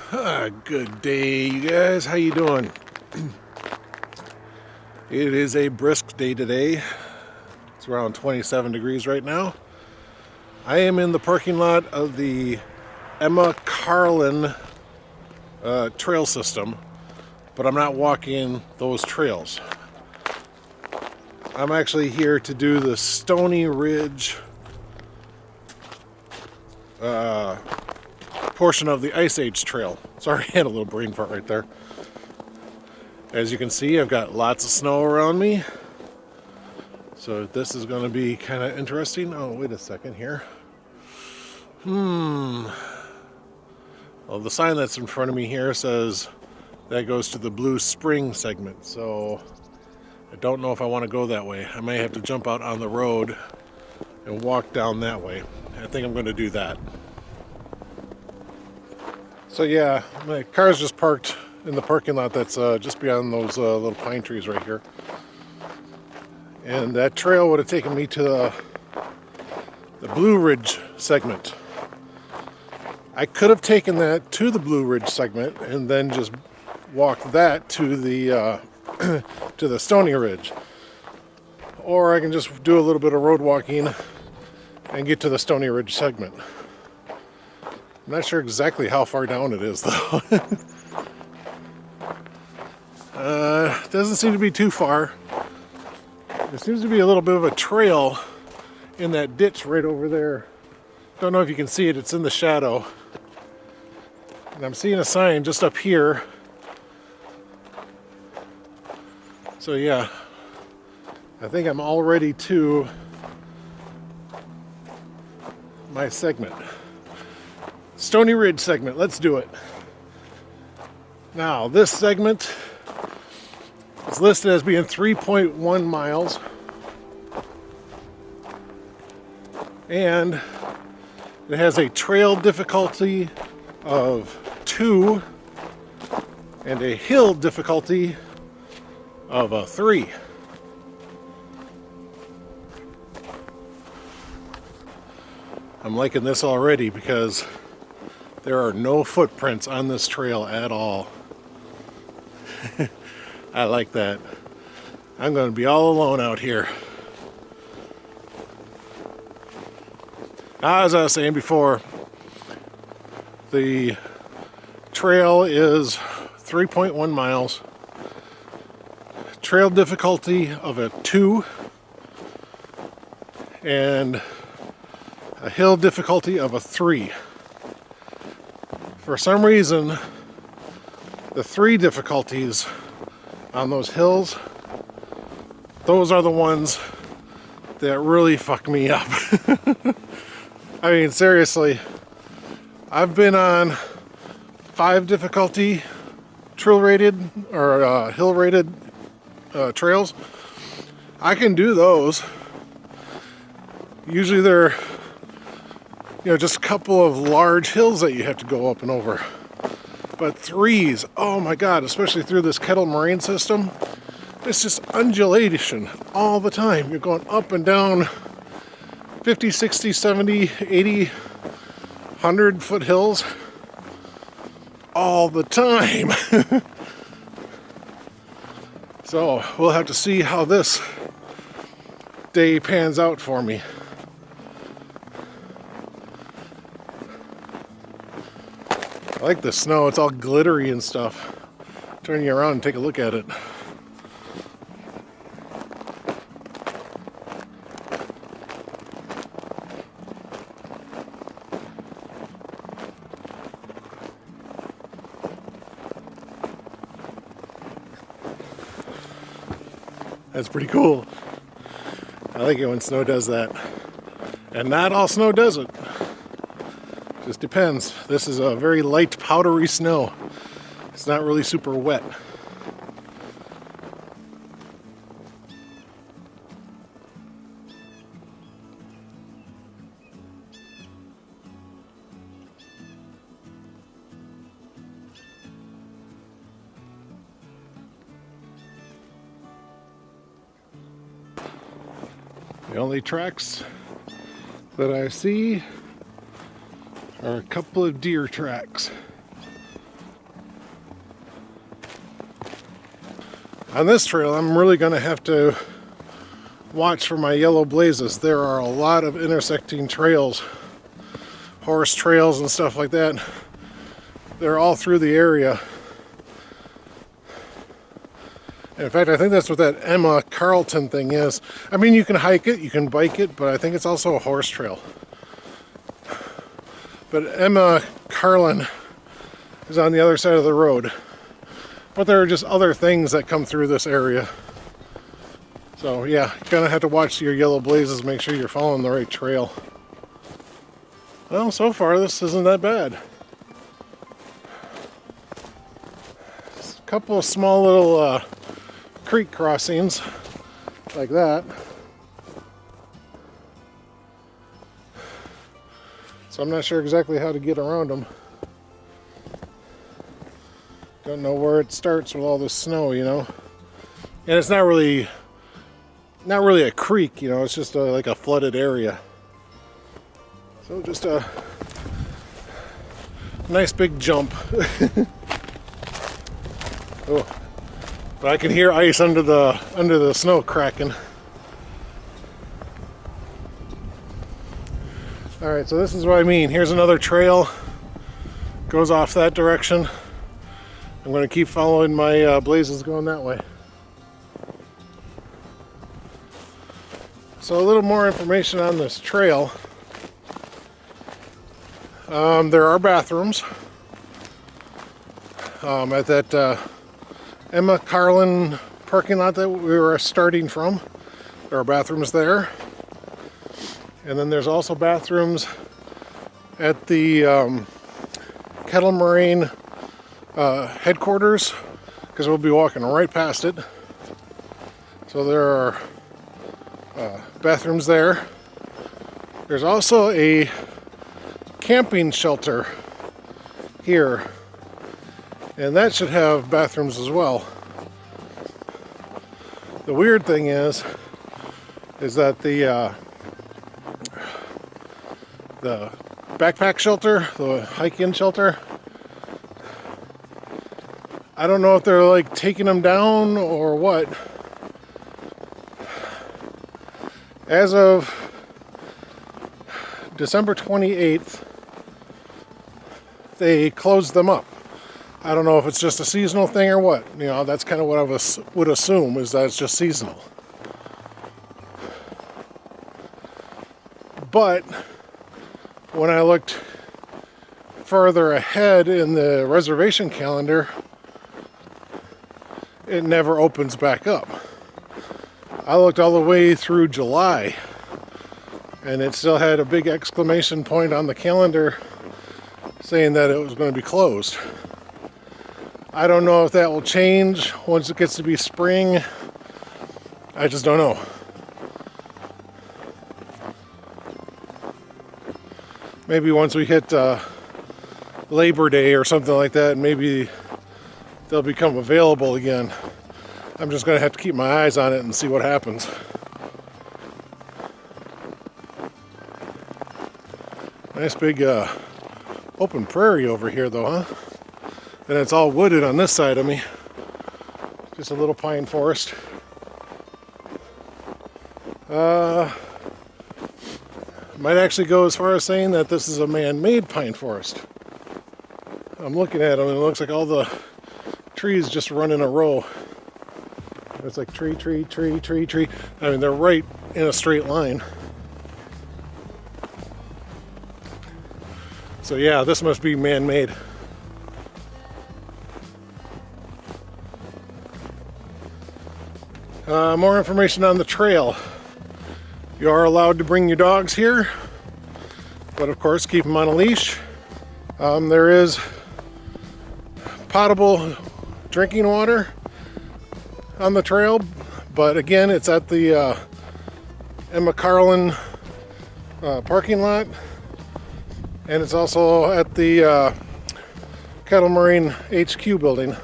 Good day, you guys. How you doing? It is a brisk day today. It's around 27 degrees right now. I am in the parking lot of the Emma Carlin trail system, but I'm not walking those trails. I'm actually here to do the Stony Ridge portion of the Ice Age Trail. Sorry, I had a little brain fart right there. As you can see, I've got lots of snow around me. So this is going to be kind of interesting. Oh, wait a second here. Well, the sign that's in front of me here says that goes to the Blue Spring segment. So I don't know if I want to go that way. I may have to jump out on the road and walk down that way. I think I'm going to do that. So yeah, my car's just parked in the parking lot that's just beyond those little pine trees right here. And that trail would have taken me to the Blue Ridge segment. I could have taken that to the Blue Ridge segment and then just walked that to the to the Stony Ridge. Or I can just do a little bit of road walking and get to the Stony Ridge segment. I'm not sure exactly how far down it is though. Doesn't seem to be too far. There seems to be a little bit of a trail in that ditch right over there. Don't know if you can see it, it's in the shadow. And I'm seeing a sign just up here. So yeah, I think I'm already to my segment. Stony Ridge segment, let's do it. Now, this segment is listed as being 3.1 miles. And it has a trail difficulty of 2 and a hill difficulty of a 3. I'm liking this already because there are no footprints on this trail at all. I like that. I'm going to be all alone out here. As I was saying before, the trail is 3.1 miles. Trail difficulty of a 2 and a hill difficulty of a 3. For some reason, the 3 difficulties on those hills, those are the ones that really fuck me up. I mean, seriously, I've been on 5 difficulty trail rated or hill rated trails. I can do those. Usually they're, just a couple of large hills that you have to go up and over. But 3s, oh my God, especially through this Kettle Marine system, it's just undulation all the time. You're going up and down 50, 60, 70, 80, 100 foot hills all the time. So we'll have to see how this day pans out for me. I like the snow, it's all glittery and stuff. Turn you around and take a look at it. That's pretty cool. I like it when snow does that. And not all snow does it. Just depends. This is a very light, powdery snow. It's not really super wet. The only tracks that I see are a couple of deer tracks. On this trail, I'm really going to have to watch for my yellow blazes. There are a lot of intersecting trails, horse trails and stuff like that. They're all through the area. In fact, I think that's what that Emma Carlton thing is. I mean, you can hike it, you can bike it, but I think it's also a horse trail. But Emma Carlin is on the other side of the road. But there are just other things that come through this area. So yeah, you're gonna have to watch your yellow blazes, make sure you're following the right trail. Well, so far this isn't that bad. Just a couple of small little creek crossings like that. So I'm not sure exactly how to get around them. Don't know where it starts with all this snow, you know. And it's not really a creek, you know, it's just like a flooded area. So just a nice big jump. Oh, but I can hear ice under the snow cracking. All right, so this is what I mean. Here's another trail, goes off that direction. I'm going to keep following my blazes going that way. So a little more information on this trail. There are bathrooms at that Emma Carlin parking lot that we were starting from. There are bathrooms there. And then there's also bathrooms at the Kettle Marine headquarters, because we'll be walking right past it. So there are bathrooms there. There's also a camping shelter here, and that should have bathrooms as well. The weird thing is that the backpack shelter, the hike-in shelter, I don't know if they're like taking them down or what. As of December 28th, they closed them up. I don't know if it's just a seasonal thing or what. You know, that's kind of what I would assume, is that it's just seasonal. But when I looked further ahead in the reservation calendar, it never opens back up. I looked all the way through July, and it still had a big exclamation point on the calendar saying that it was going to be closed. I don't know if that will change once it gets to be spring. I just don't know. Maybe once we hit Labor Day or something like that, maybe they'll become available again. I'm just going to have to keep my eyes on it and see what happens. Nice big open prairie over here though, huh? And it's all wooded on this side of me. Just a little pine forest. Might actually go as far as saying that this is a man-made pine forest. I'm looking at them and it looks like all the trees just run in a row. It's like tree, tree, tree, tree, tree. I mean, they're right in a straight line. So yeah, this must be man-made. More information on the trail. You are allowed to bring your dogs here, but of course keep them on a leash. There is potable drinking water on the trail, but again, it's at the Emma Carlin parking lot, and it's also at the Kettle Marine HQ building.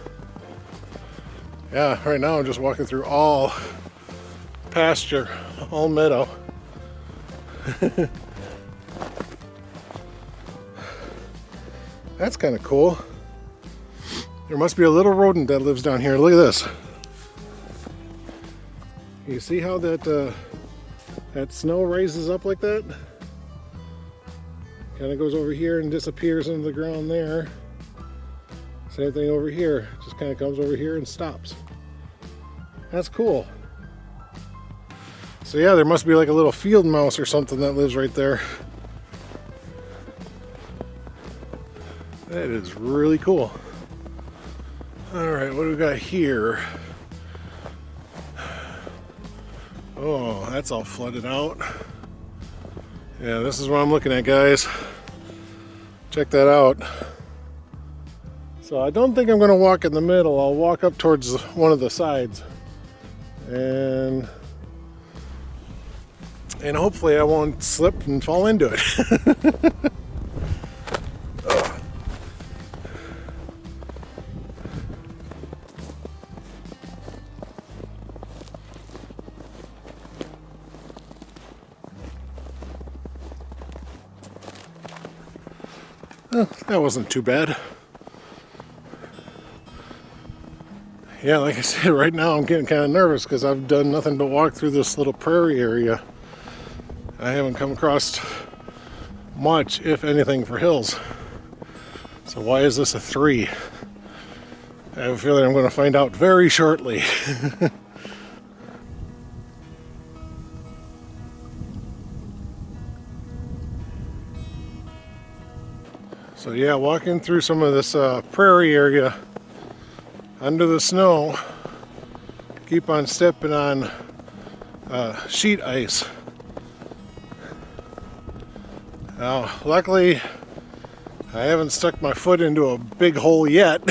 Yeah, right now I'm just walking through all pasture, all meadow. That's kind of cool. There must be a little rodent that lives down here. Look at this. You see how that snow rises up like that? Kind of goes over here and disappears into the ground there. Same thing over here, just kind of comes over here and stops. That's cool. So yeah, there must be like a little field mouse or something that lives right there. That is really cool. All right, what do we got here? Oh, that's all flooded out. Yeah, this is what I'm looking at, guys. Check that out. So I don't think I'm going to walk in the middle. I'll walk up towards one of the sides. And hopefully I won't slip and fall into it. Well, that wasn't too bad. Yeah, like I said, right now I'm getting kind of nervous because I've done nothing but walk through this little prairie area. I haven't come across much, if anything, for hills. So why is this a 3? I have a feeling I'm going to find out very shortly. So yeah, walking through some of this prairie area under the snow, keep on stepping on sheet ice. Now, luckily, I haven't stuck my foot into a big hole yet.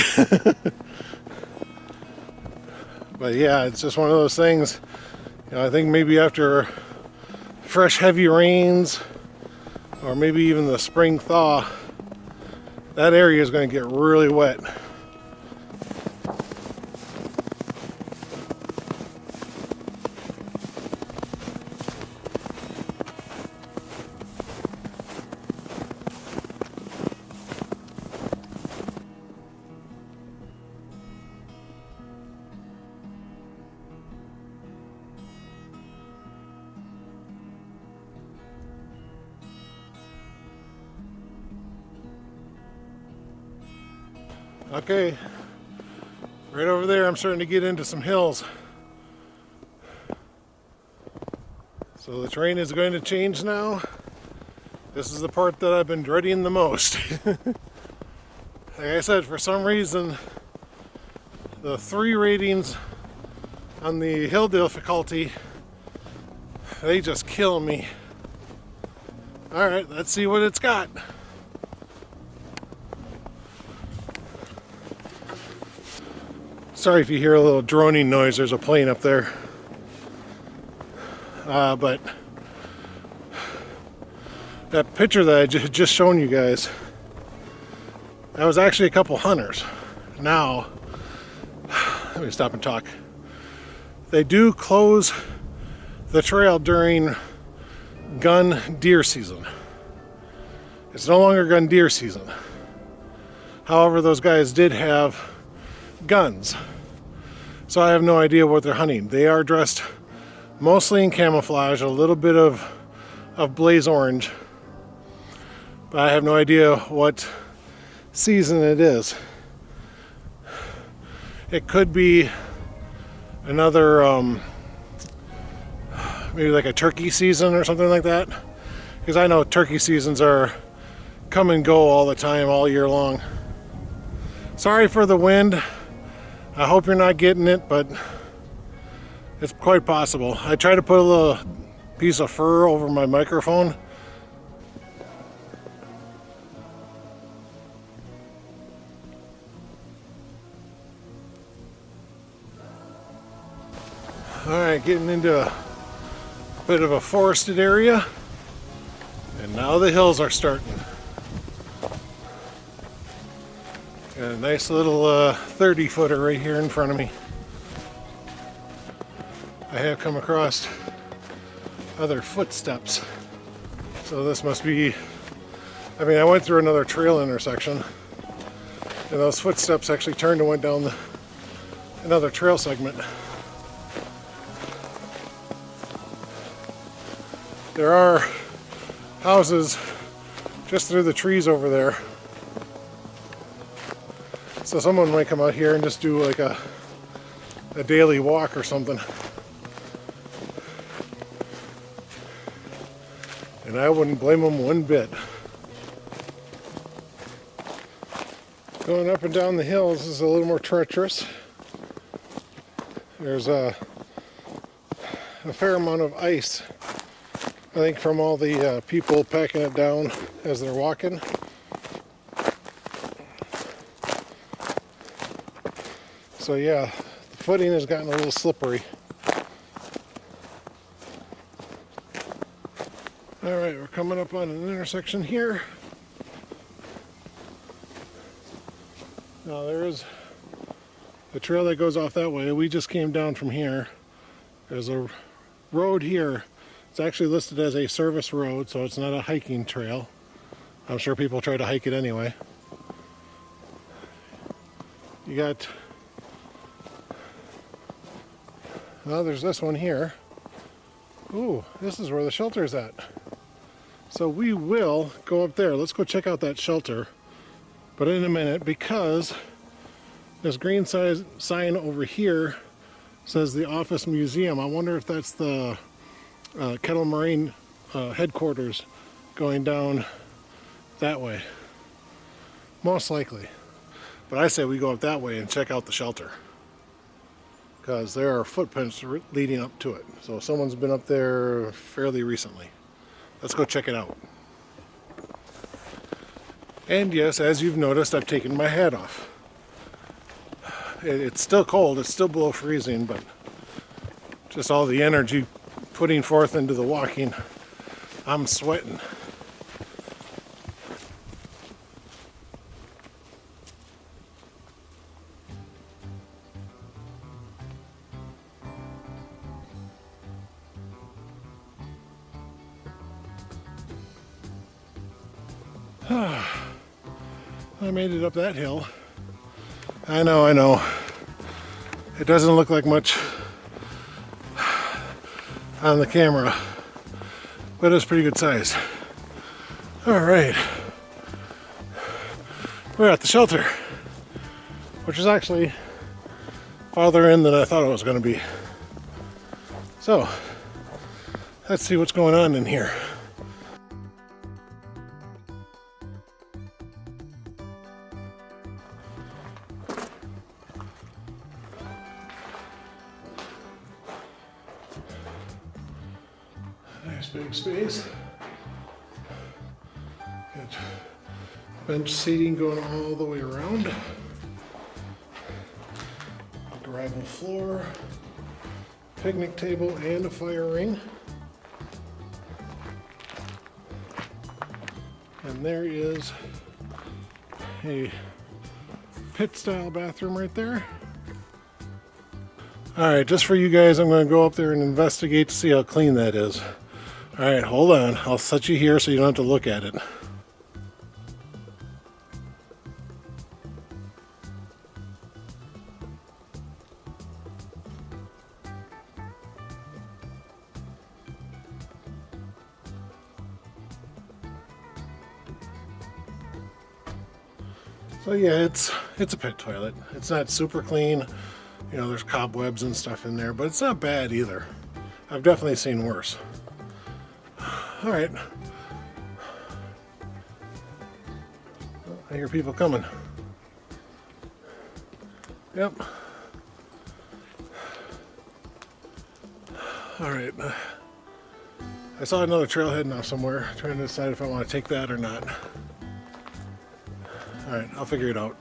But yeah, it's just one of those things. You know, I think maybe after fresh heavy rains, or maybe even the spring thaw, that area is going to get really wet. Okay, right over there I'm starting to get into some hills. So the terrain is going to change now. This is the part that I've been dreading the most. Like I said, for some reason, the 3 ratings on the hill difficulty, they just kill me. All right, let's see what it's got. Sorry if you hear a little droning noise, there's a plane up there. But that picture that I just shown you guys, that was actually a couple hunters. Now, let me stop and talk. They do close the trail during gun deer season. It's no longer gun deer season. However, those guys did have guns. So I have no idea what they're hunting. They are dressed mostly in camouflage, a little bit of blaze orange. But I have no idea what season it is. It could be another, maybe like a turkey season or something like that. Because I know turkey seasons are come and go all the time, all year long. Sorry for the wind. I hope you're not getting it, but it's quite possible. I tried to put a little piece of fur over my microphone. Alright, getting into a bit of a forested area. And now the hills are starting. Got a nice little 30-footer right here in front of me. I have come across other footsteps. So this must be, I mean, I went through another trail intersection and those footsteps actually turned and went down another trail segment. There are houses just through the trees over there. So someone might come out here and just do like a daily walk or something. And I wouldn't blame them one bit. Going up and down the hills is a little more treacherous. There's a fair amount of ice, I think, from all the people packing it down as they're walking. So yeah, the footing has gotten a little slippery. Alright, we're coming up on an intersection here. Now there is a trail that goes off that way. We just came down from here. There's a road here. It's actually listed as a service road, so it's not a hiking trail. I'm sure people try to hike it anyway. You got, well, there's this one here. Ooh, this is where the shelter is at. So we will go up there. Let's go check out that shelter, but in a minute, because this green sign over here says the Office Museum. I wonder if that's the Kettle Marine headquarters going down that way. Most likely. But I say we go up that way and check out the shelter, because there are footprints leading up to it. So someone's been up there fairly recently. Let's go check it out. And yes, as you've noticed, I've taken my hat off. It's still cold, it's still below freezing, but just all the energy putting forth into the walking, I'm sweating. I made it up that hill. I know. It doesn't look like much on the camera, but it's pretty good size. All right. We're at the shelter, which is actually farther in than I thought it was going to be. So, let's see what's going on in here. Nice big space. Got bench seating going all the way around. Gravel floor, picnic table, and a fire ring. And there is a pit-style bathroom right there. Alright, just for you guys, I'm going to go up there and investigate to see how clean that is. Alright, hold on. I'll set you here so you don't have to look at it. So yeah, it's a pit toilet. It's not super clean. You know, there's cobwebs and stuff in there, but it's not bad either. I've definitely seen worse. All right. I hear people coming. Yep. All right. I saw another trailhead now somewhere, trying to decide if I want to take that or not. All right, I'll figure it out.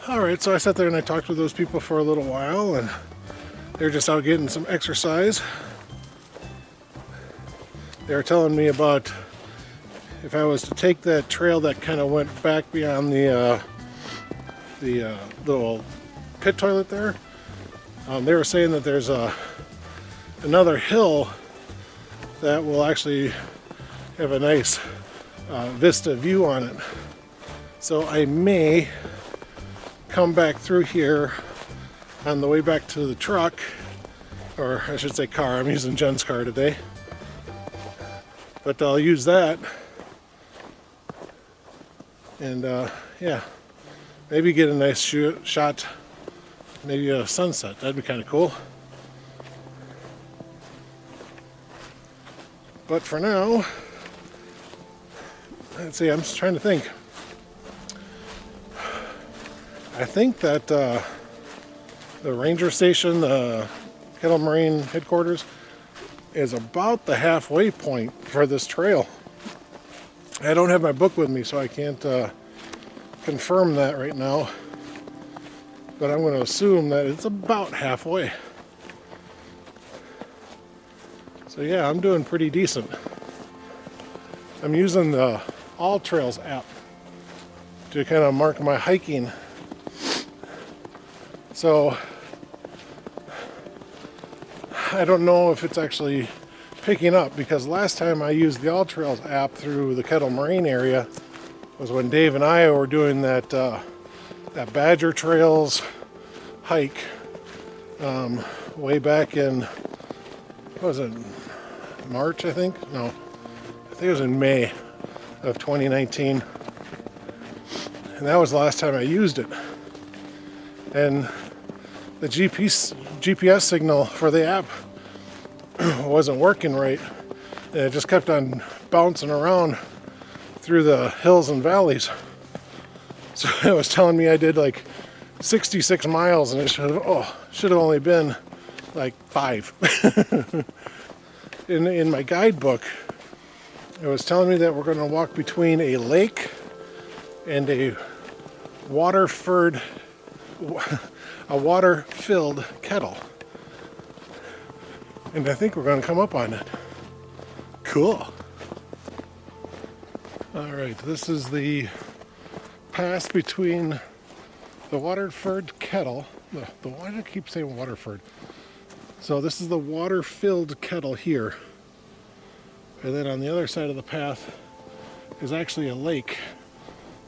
All right, so I sat there and I talked with those people for a little while, and they're just out getting some exercise. They were telling me about if I was to take that trail that kind of went back beyond the little pit toilet there. They were saying that there's another hill that will actually have a nice vista view on it. So I may come back through here on the way back to the truck, or I should say car. I'm using Jen's car today. But I'll use that. And yeah, maybe get a nice shot, maybe a sunset. That'd be kind of cool. But for now, let's see, I'm just trying to think. I think that the ranger station, the Kettle Marine headquarters, is about the halfway point for this trail. I don't have my book with me, so I can't confirm that right now. But I'm going to assume that it's about halfway. So yeah, I'm doing pretty decent. I'm using the All Trails app to kind of mark my hiking. So I don't know if it's actually picking up, because last time I used the All Trails app through the Kettle Marine area was when Dave and I were doing that that Badger Trails hike way back in, what was it, March, I think? No, I think it was in May of 2019. And that was the last time I used it. And the GPS signal for the app wasn't working right. And it just kept on bouncing around through the hills and valleys. So it was telling me I did like 66 miles, and it should have only been like 5. In my guidebook, it was telling me that we're going to walk between a lake and a water-filled kettle. And I think we're going to come up on it. Cool. Alright, this is the pass between the water-filled kettle. Why do I keep saying water-filled? So this is the water-filled kettle here. And then on the other side of the path is actually a lake.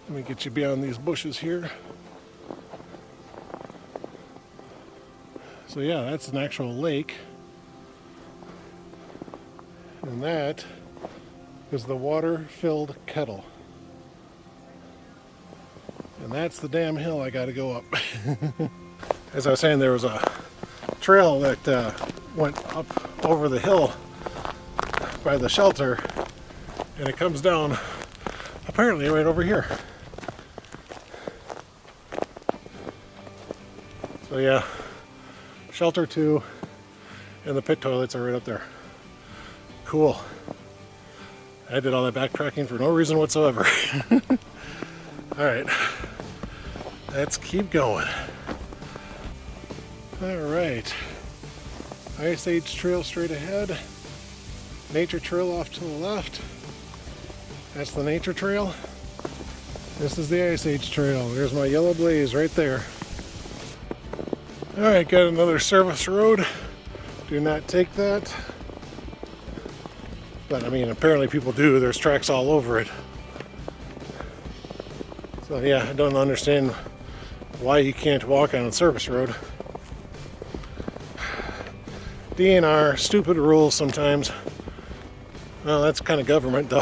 Let me get you beyond these bushes here. So yeah, that's an actual lake. And that is the water-filled kettle. And that's the damn hill I gotta go up. As I was saying, there was a trail that went up over the hill by the shelter, and it comes down apparently right over here. So yeah, shelter 2 and the pit toilets are right up there. Cool. I did all that backtracking for no reason whatsoever. Alright, let's keep going. Alright, Ice Age Trail straight ahead, Nature Trail off to the left. That's the Nature Trail. This is the Ice Age Trail. There's my yellow blaze right there. Alright, got another service road. Do not take that. But I mean, apparently people do. There's tracks all over it. So yeah, I don't understand why you can't walk on a service road. DNR, stupid rules sometimes. Well, that's kind of government though.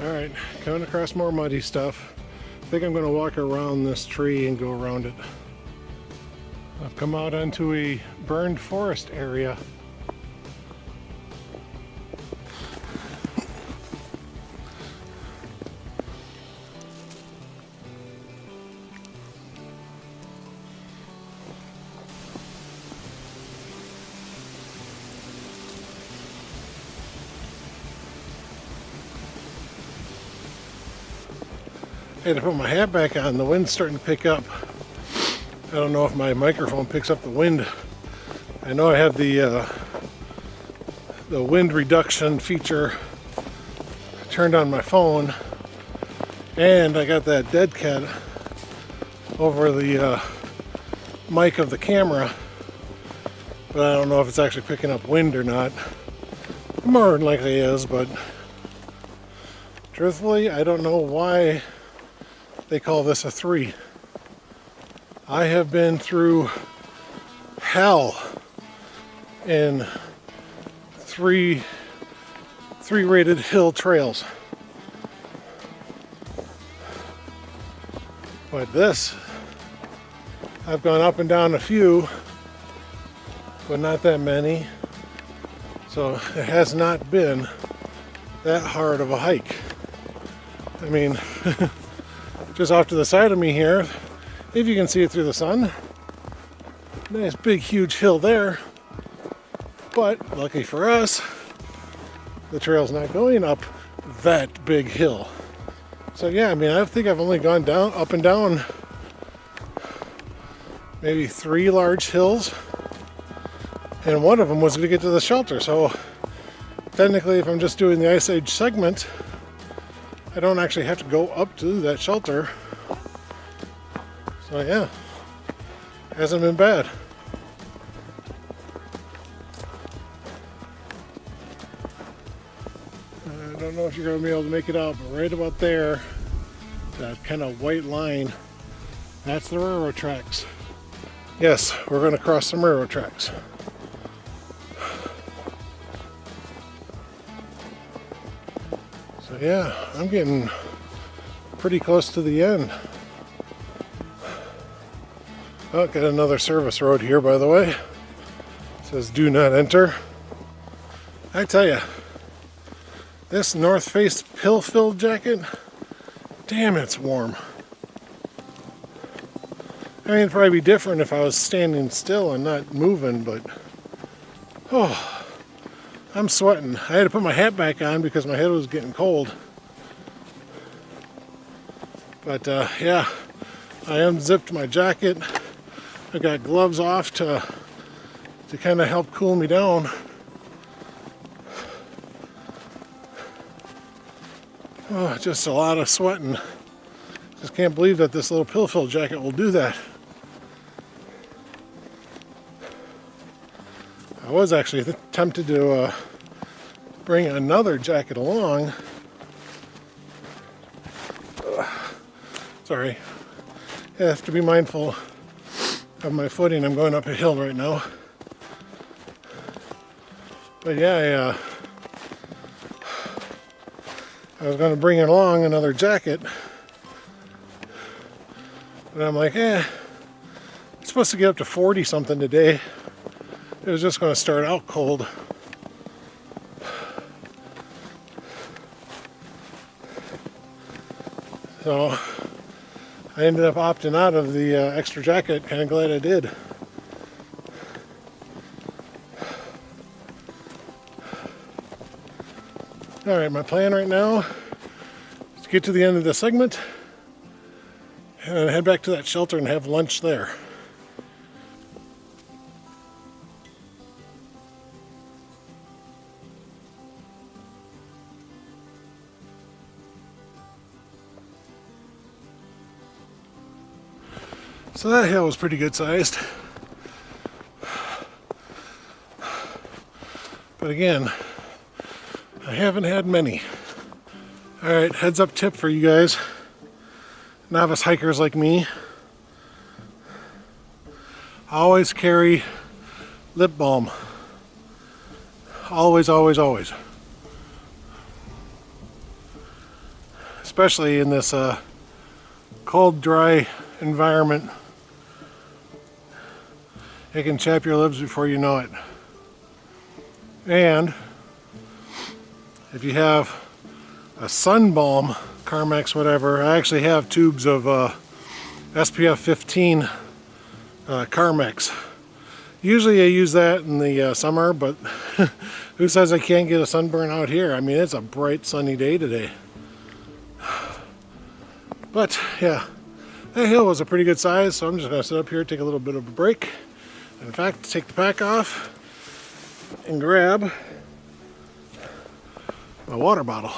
Alright, coming across more muddy stuff. I think I'm going to walk around this tree and go around it. I've come out onto a burned forest area. I had to put my hat back on. The wind's starting to pick up. I don't know if my microphone picks up the wind. I know I have the wind reduction feature turned on my phone, and I got that dead cat over the mic of the camera, but I don't know if it's actually picking up wind or not. More than likely is, but truthfully, I don't know why they call this a 3. I have been through hell in three rated hill trails. But this, I've gone up and down a few, but not that many. So it has not been that hard of a hike. I mean, just off to the side of me here, if you can see it through the sun, nice big huge hill there. But lucky for us, the trail's not going up that big hill. So yeah, I mean, I think I've only gone up and down maybe 3 large hills, and one of them was to get to the shelter. So technically, if I'm just doing the Ice Age segment, I don't actually have to go up to that shelter. So yeah, hasn't been bad. I don't know if you're going to be able to make it out, but right about there, that kind of white line, that's the railroad tracks. Yes, we're going to cross some railroad tracks. So yeah, I'm getting pretty close to the end. Oh, got another service road here, by the way. It says do not enter. I tell you, this North Face pill-filled jacket, damn, it's warm. I mean, it'd probably be different if I was standing still and not moving, but oh, I'm sweating. I had to put my hat back on because my head was getting cold. But yeah, I unzipped my jacket. I got gloves off to kind of help cool me down. Oh, just a lot of sweating. Just can't believe that this little pill-filled jacket will do that. I was actually tempted to bring another jacket along. Sorry. I have to be mindful of my footing. I'm going up a hill right now. But yeah, I was going to bring along another jacket. But I'm like, it's supposed to get up to 40 something today. It was just going to start out cold. So I ended up opting out of the extra jacket. Kind of glad I did. Alright, my plan right now is to get to the end of the segment and then head back to that shelter and have lunch there. So that hill was pretty good sized. But again, I haven't had many. Alright, heads up tip for you guys. Novice hikers like me. Always carry lip balm. Always, always, always. Especially in this cold, dry environment. It can chap your lips before you know it. And if you have a sun balm, Carmex, whatever, I actually have tubes of SPF 15 Carmex. Usually I use that in the summer, but who says I can't get a sunburn out here? I mean, it's a bright sunny day today. But yeah, that hill was a pretty good size, so I'm just going to sit up here, take a little bit of a break. In fact, take the pack off and grab my water bottle.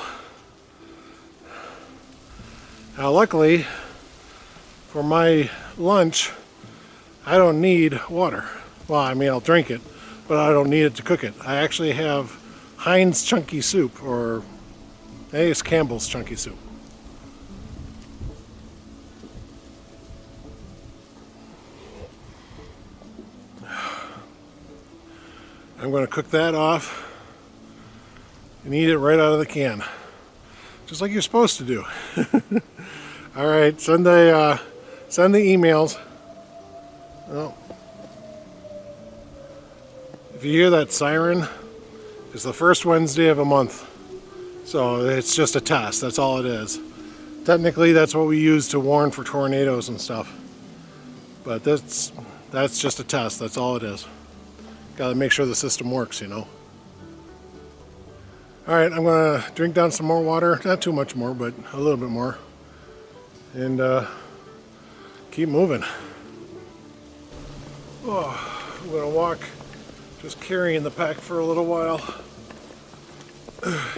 Now luckily for my lunch, I don't need water. Well, I mean, I'll drink it, but I don't need it to cook it. I actually have Heinz Chunky Soup, or maybe it's Campbell's Chunky Soup. I'm going to cook that off and eat it right out of the can, just like you're supposed to do. All right, send the emails. Oh. If you hear that siren, it's the first Wednesday of a month, so it's just a test. That's all it is. Technically, that's what we use to warn for tornadoes and stuff, but that's just a test. That's all it is. Got to make sure the system works, you know. All right, I'm gonna drink down some more water. Not too much more, but a little bit more, and keep moving. Oh, I'm gonna walk, just carrying the pack for a little while.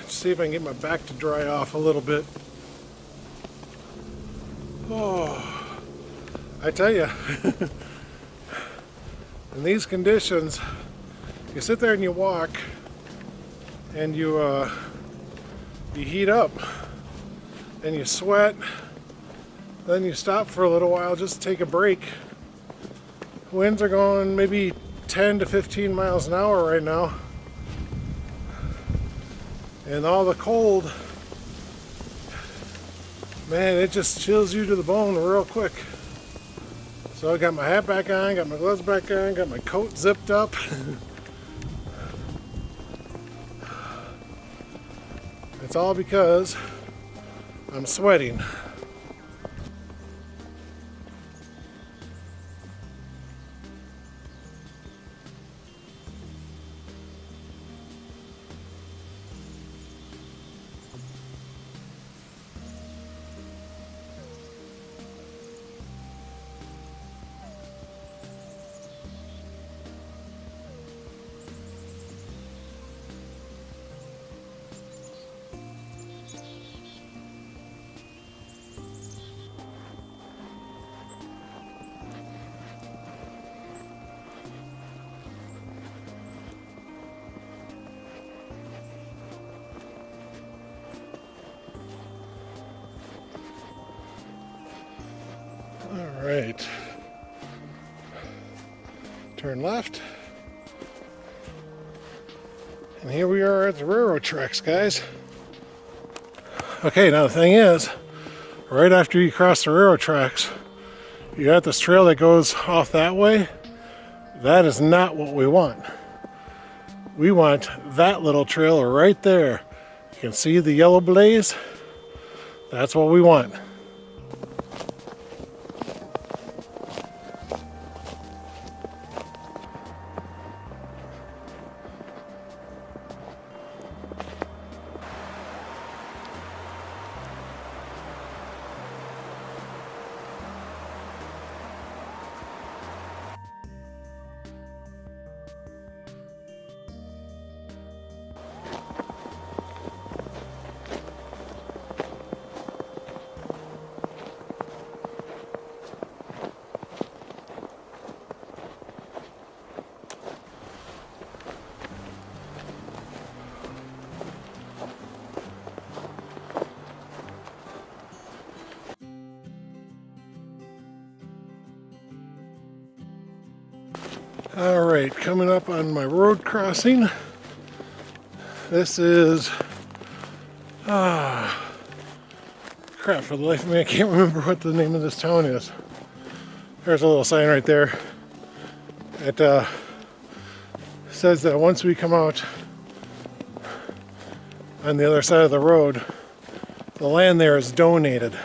See if I can get my back to dry off a little bit. Oh, I tell you, in these conditions, you sit there and you walk, and you heat up, and you sweat. Then you stop for a little while just to take a break. Winds are going maybe 10 to 15 miles an hour right now, and all the cold, man, it just chills you to the bone real quick. So I got my hat back on, got my gloves back on, got my coat zipped up. It's all because I'm sweating. All right, turn left, and here we are at the railroad tracks, guys. Okay, now the thing is, right after you cross the railroad tracks, you got this trail that goes off that way. That is not what we want. We want that little trail right there. You can see the yellow blaze. That's what we want. All right, coming up on my road crossing. This is, crap, for the life of me, I can't remember what the name of this town is. There's a little sign right there. It says that once we come out on the other side of the road, the land there is donated.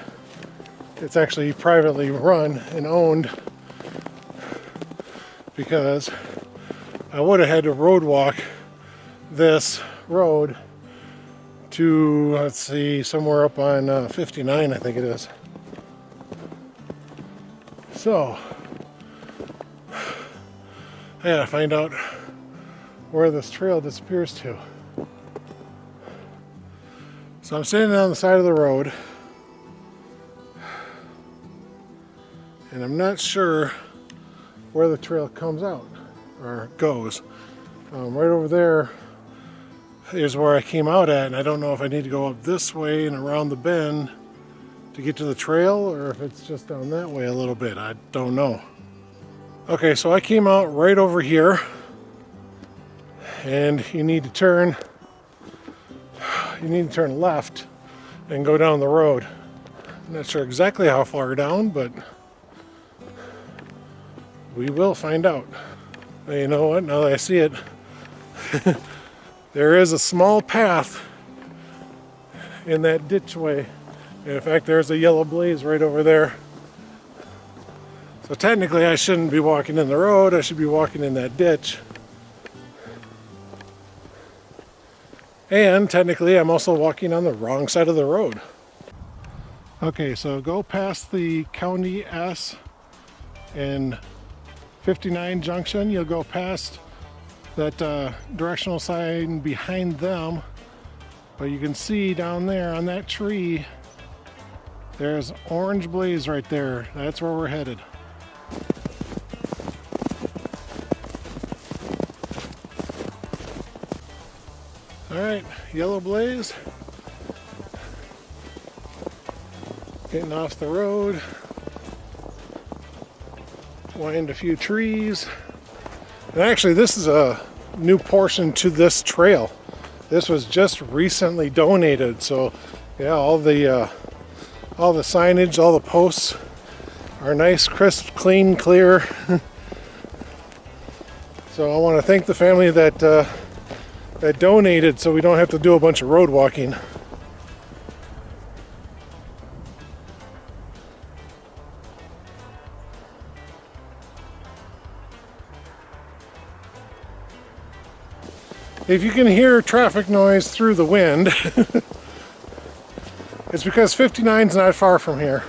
It's actually privately run and owned, because I would have had to road walk this road to, let's see, somewhere up on 59, I think it is. So I gotta find out where this trail disappears to. So I'm standing on the side of the road, and I'm not sure where the trail comes out or goes. Right over there, is where I came out at, and I don't know if I need to go up this way and around the bend to get to the trail, or if it's just down that way a little bit. I don't know. Okay, so I came out right over here, and you need to turn left and go down the road. I'm not sure exactly how far down, but we will find out. You know what, now that I see it, there is a small path in that ditch way. And in fact, there's a yellow blaze right over there. So technically I shouldn't be walking in the road, I should be walking in that ditch. And technically I'm also walking on the wrong side of the road. Okay, so go past the County S and 59 junction. You'll go past that directional sign behind them. But you can see down there on that tree, there's orange blaze right there. That's where we're headed. All right, yellow blaze. Getting off the road. Wind a few trees. And actually, this is a new portion to this trail. This was just recently donated, so yeah, all the signage, all the posts are nice, crisp, clean, clear. So I want to thank the family that donated, so we don't have to do a bunch of road walking. If you can hear traffic noise through the wind, it's because 59's not far from here.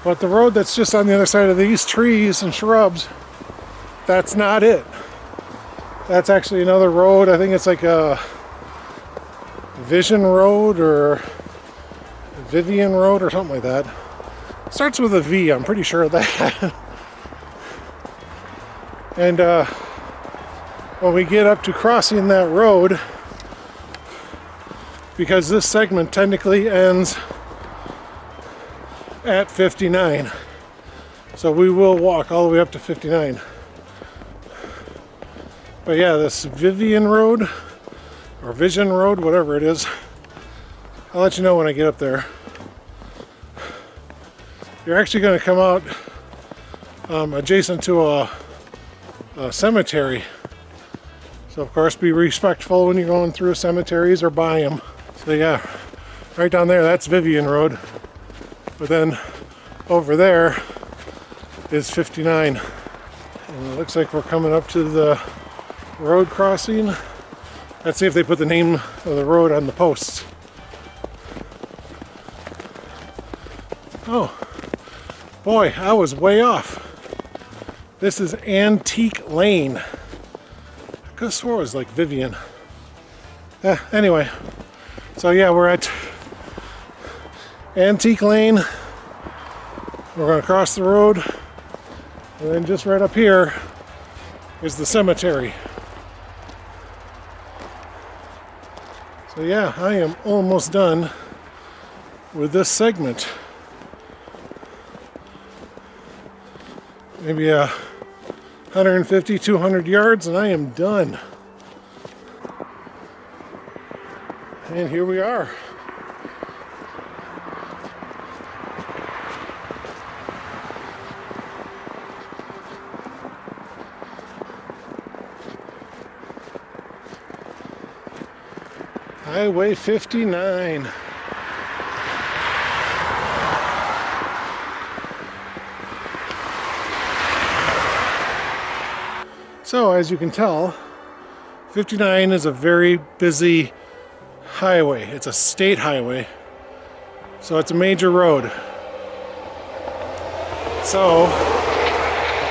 But the road that's just on the other side of these trees and shrubs, that's not it. That's actually another road. I think it's like a Vision Road or Vivian Road or something like that. It starts with a V, I'm pretty sure of that. And when we get up to crossing that road, because this segment technically ends at 59, so we will walk all the way up to 59. But yeah, this Vivian Road or Vision Road, whatever it is, I'll let you know when I get up there. You're actually going to come out adjacent to a cemetery. So of course be respectful when you're going through cemeteries or by them. So yeah, right down there, that's Vivian Road. But then over there is 59. And it looks like we're coming up to the road crossing. Let's see if they put the name of the road on the posts. Oh, boy, I was way off. This is Antique Lane. I could have swore it was like Vivian. Anyway, so yeah, we're at Antique Lane. We're going to cross the road, and then just right up here is the cemetery. So yeah, I am almost done with this segment. Maybe 150, 200 yards, and I am done. And here we are. Highway 59. So as you can tell, 59 is a very busy highway. It's a state highway, so it's a major road. So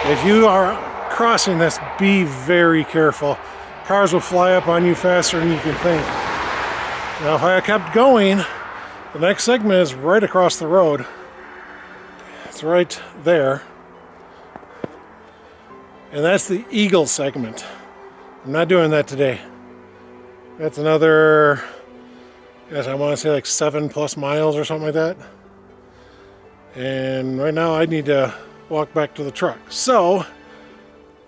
if you are crossing this, be very careful. Cars will fly up on you faster than you can think. Now if I kept going, the next segment is right across the road. It's right there. And that's the Eagle segment. I'm not doing that today. That's another, yes, I want to say like 7+ miles or something like that. And right now I need to walk back to the truck. So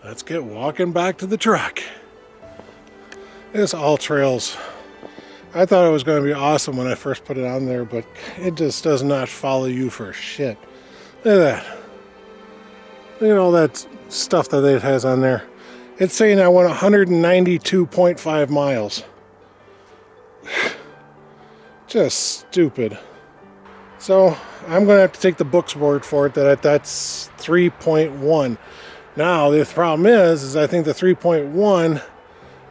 let's get walking back to the truck. It's all trails. I thought it was going to be awesome when I first put it on there, but it just does not follow you for shit. Look at that. Look at all that stuff that it has on there. It's saying I went 192.5 miles. Just stupid. So I'm going to have to take the book's word for it that that's 3.1. Now the problem is I think the 3.1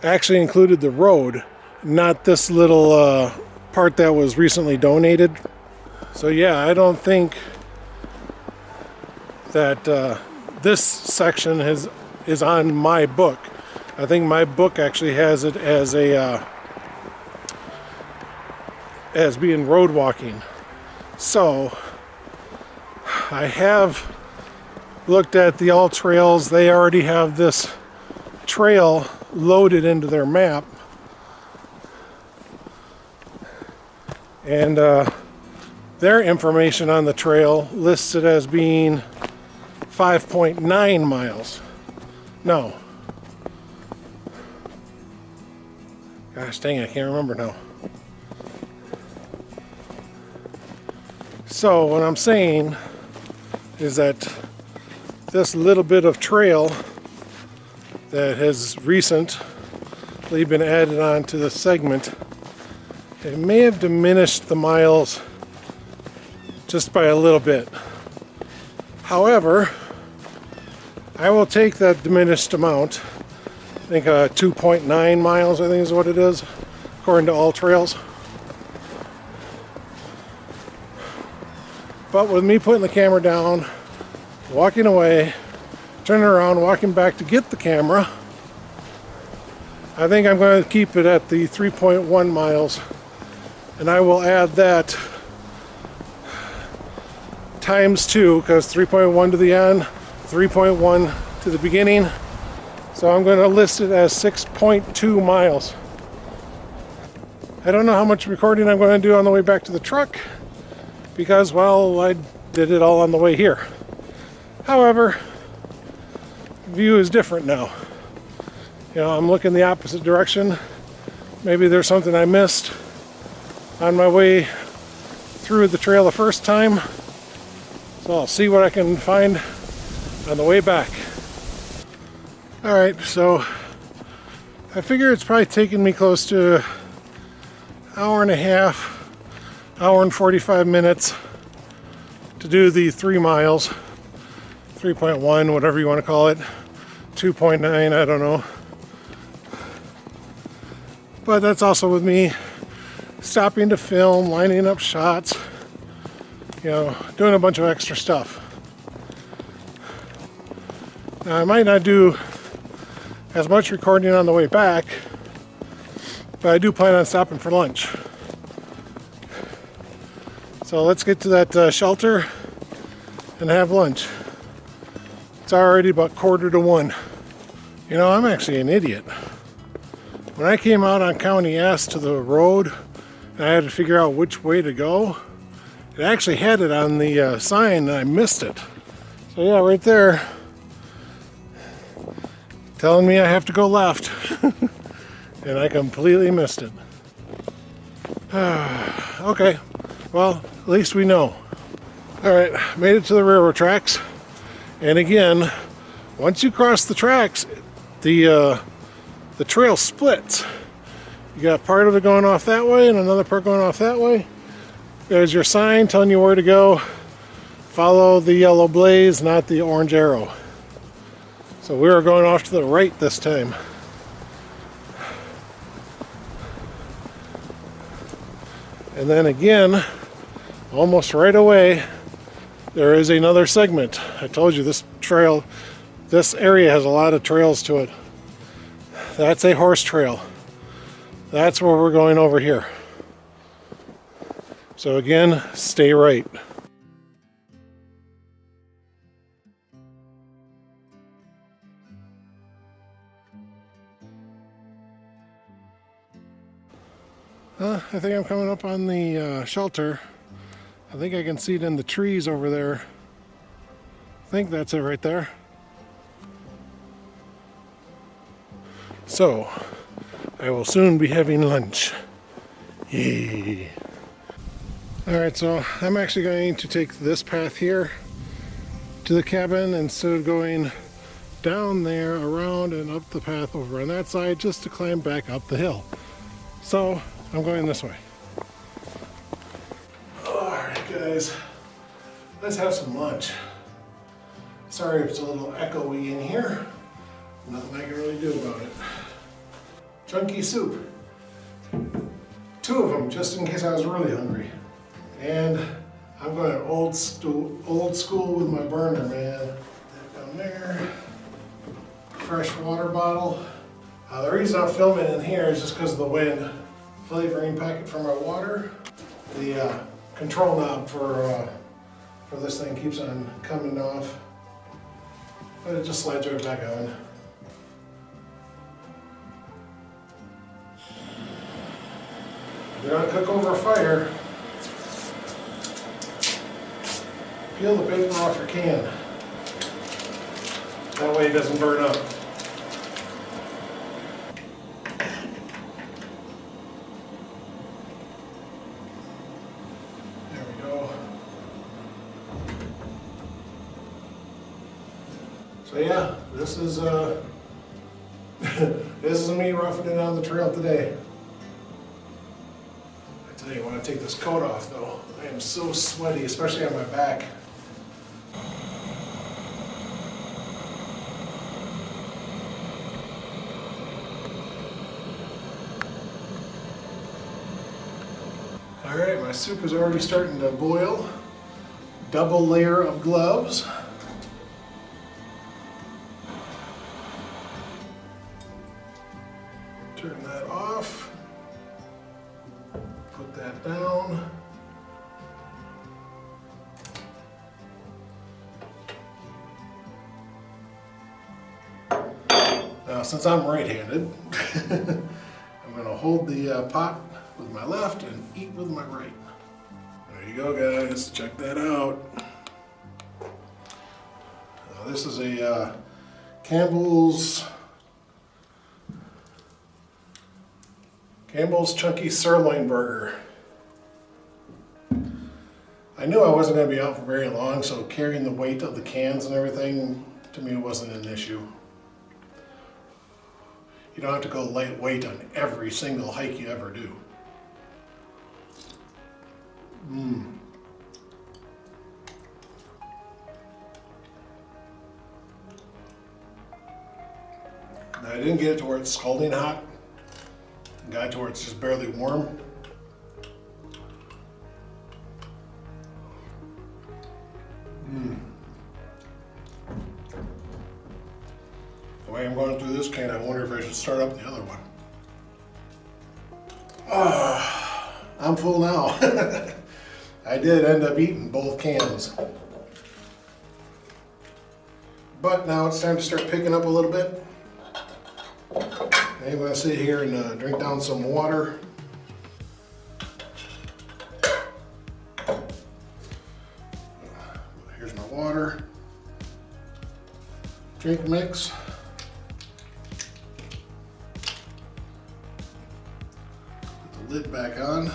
actually included the road, not this little part that was recently donated. So yeah, I don't think that this section is on my book. I think my book actually has it as a as being road walking. So I have looked at the All Trails. They already have this trail loaded into their map, and their information on the trail lists it as being 5.9 miles. No. Gosh dang it, I can't remember now. So what I'm saying is that this little bit of trail that has recently been added on to the segment, it may have diminished the miles just by a little bit. However, I will take that diminished amount. I think 2.9 miles, I think is what it is, according to All Trails. But with me putting the camera down, walking away, turning around, walking back to get the camera, I think I'm going to keep it at the 3.1 miles, and I will add that times 2, because 3.1 to the end, 3.1 to the beginning. So I'm going to list it as 6.2 miles. I don't know how much recording I'm going to do on the way back to the truck, because, well, I did it all on the way here. However, view is different now. You know, I'm looking the opposite direction. Maybe there's something I missed on my way through the trail the first time. So I'll see what I can find on the way back. All right, so I figure it's probably taken me close to an hour and a half, hour and 45 minutes to do the 3 miles, 3.1, whatever you want to call it, 2.9, I don't know. But that's also with me stopping to film, lining up shots, you know, doing a bunch of extra stuff. Now, I might not do as much recording on the way back, but I do plan on stopping for lunch. So let's get to that shelter and have lunch. It's already about 1:45. You know, I'm actually an idiot. When I came out on County S to the road and I had to figure out which way to go, it actually had it on the sign and I missed it. So yeah, right there, telling me I have to go left. And I completely missed it. Okay, well, at least we know. All right, made it to the railroad tracks. And again, once you cross the tracks, the trail splits. You got part of it going off that way and another part going off that way. There's your sign telling you where to go. Follow the yellow blaze, not the orange arrow. So we are going off to the right this time. And then again, almost right away, there is another segment. I told you this trail, this area has a lot of trails to it. That's a horse trail. That's where we're going over here. So again, stay right. I think I'm coming up on the shelter. I think I can see it in the trees over there. I think that's it right there. So, I will soon be having lunch. Yay! Alright, so I'm actually going to take this path here to the cabin instead of going down there, around, and up the path over on that side just to climb back up the hill. So, I'm going this way. Alright guys, let's have some lunch. Sorry if it's a little echoey in here. Nothing I can really do about it. Chunky soup. 2 of them, just in case I was really hungry. And I'm going old school with my burner, man. That down there. Fresh water bottle. The reason I'm filming in here is just because of the wind. Flavoring packet for my water. The control knob for this thing keeps on coming off, but it just slides right back on. You're gonna cook over a fire. Peel the paper off your can. That way it doesn't burn up. There we go. So yeah, this is this is me roughing it on the trail today. I tell you, when I take this coat off though, I am so sweaty, especially on my back. All right, my soup is already starting to boil. Double layer of gloves. Turn that off. Put that down. Now, since I'm right-handed, I'm going to hold the pot with my left and eat with my right. There you go, guys. Check that out. Now, this is a Campbell's Chunky Sirloin Burger. I knew I wasn't going to be out for very long, so carrying the weight of the cans and everything, to me, wasn't an issue. You don't have to go lightweight on every single hike you ever do. Now, I didn't get it to where it's scalding hot. I got it to where it's just barely warm. The way I'm going through this can, I wonder if I should start up the other one. I'm full now. I did end up eating both cans. But now it's time to start picking up a little bit. I'm going to sit here and drink down some water. Here's my water. Drink mix. Put the lid back on.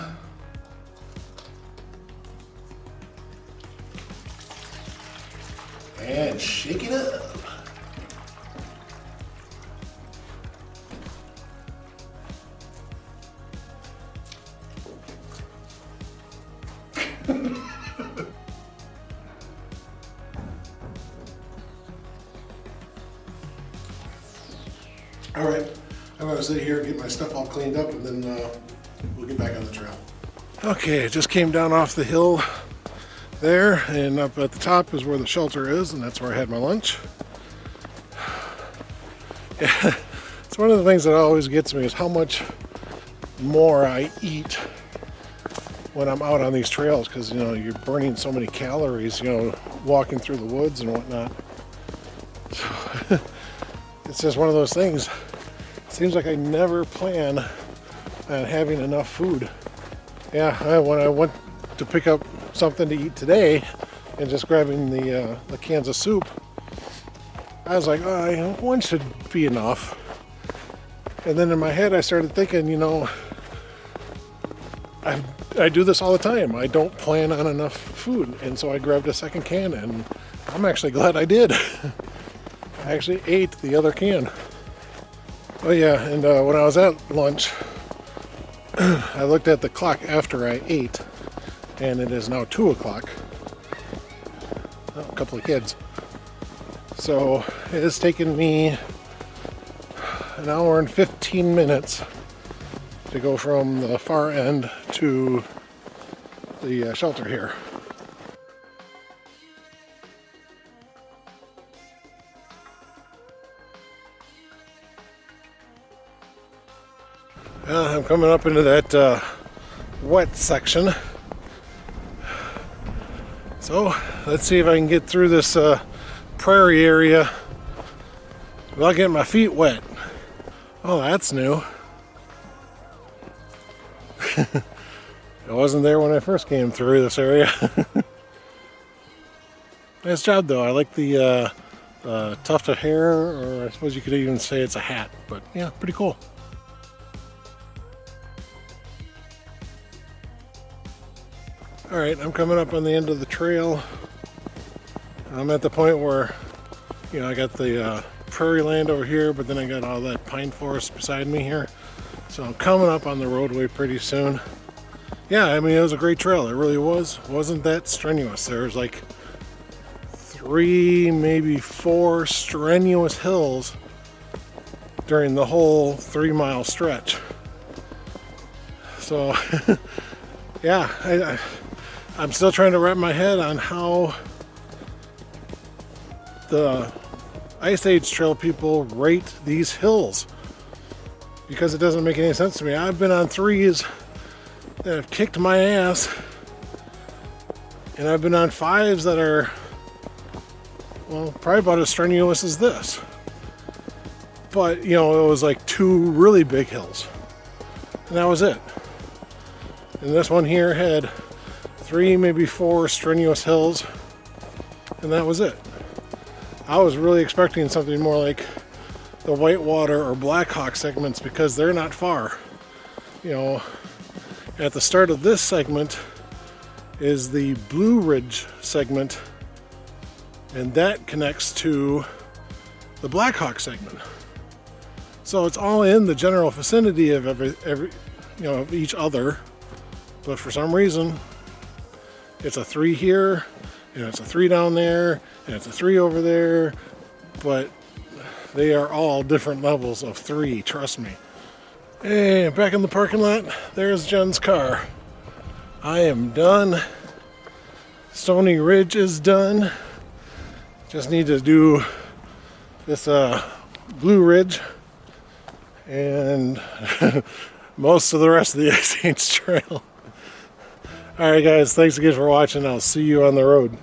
And shake it up. All right, I'm gonna sit here, get my stuff all cleaned up, and then we'll get back on the trail. Okay, I just came down off the hill there, and up at the top is where the shelter is, and that's where I had my lunch. Yeah, it's one of the things that always gets me is how much more I eat when I'm out on these trails, because you know you're burning so many calories, you know, walking through the woods and whatnot. So, it's just one of those things. It seems like I never plan and having enough food. Yeah, when I went to pick up something to eat today and just grabbing the cans of soup, I was like, oh, one should be enough. And then in my head I started thinking, I do this all the time. I don't plan on enough food, and so I grabbed a second can, and I'm actually glad I did. I actually ate the other can. Oh yeah, and when I was at lunch, I looked at the clock after I ate, and it is now 2 o'clock. Oh, a couple of kids. So it has taken me an hour and 15 minutes to go from the far end to the shelter here. I'm coming up into that wet section. So let's see if I can get through this prairie area without getting my feet wet. Oh, that's new. It wasn't there when I first came through this area. Nice job though. I like the tuft of hair, or I suppose you could even say it's a hat, but yeah, pretty cool. Alright, I'm coming up on the end of the trail. I'm at the point where, I got the prairie land over here, but then I got all that pine forest beside me here. So I'm coming up on the roadway pretty soon. Yeah, I mean, it was a great trail. It really was. Wasn't that strenuous. There was like 3, maybe 4 strenuous hills during the whole 3-mile stretch. So, yeah, I'm still trying to wrap my head on how the Ice Age Trail people rate these hills, because it doesn't make any sense to me. I've been on 3s that have kicked my ass, and I've been on 5s that are, well, probably about as strenuous as this. But, it was like 2 really big hills, and that was it. And this one here had 3, maybe 4 strenuous hills, and that was it. I was really expecting something more like the Whitewater or Blackhawk segments, because they're not far. At the start of this segment is the Blue Ridge segment, and that connects to the Blackhawk segment. So it's all in the general vicinity of of each other, but for some reason it's a 3 here, and it's a 3 down there, and it's a 3 over there, but they are all different levels of 3, trust me. Hey, back in the parking lot, there's Jen's car. I am done. Stony Ridge is done. Just need to do this Blue Ridge and most of the rest of the Ice Age Trail. Alright guys, thanks again for watching. I'll see you on the road.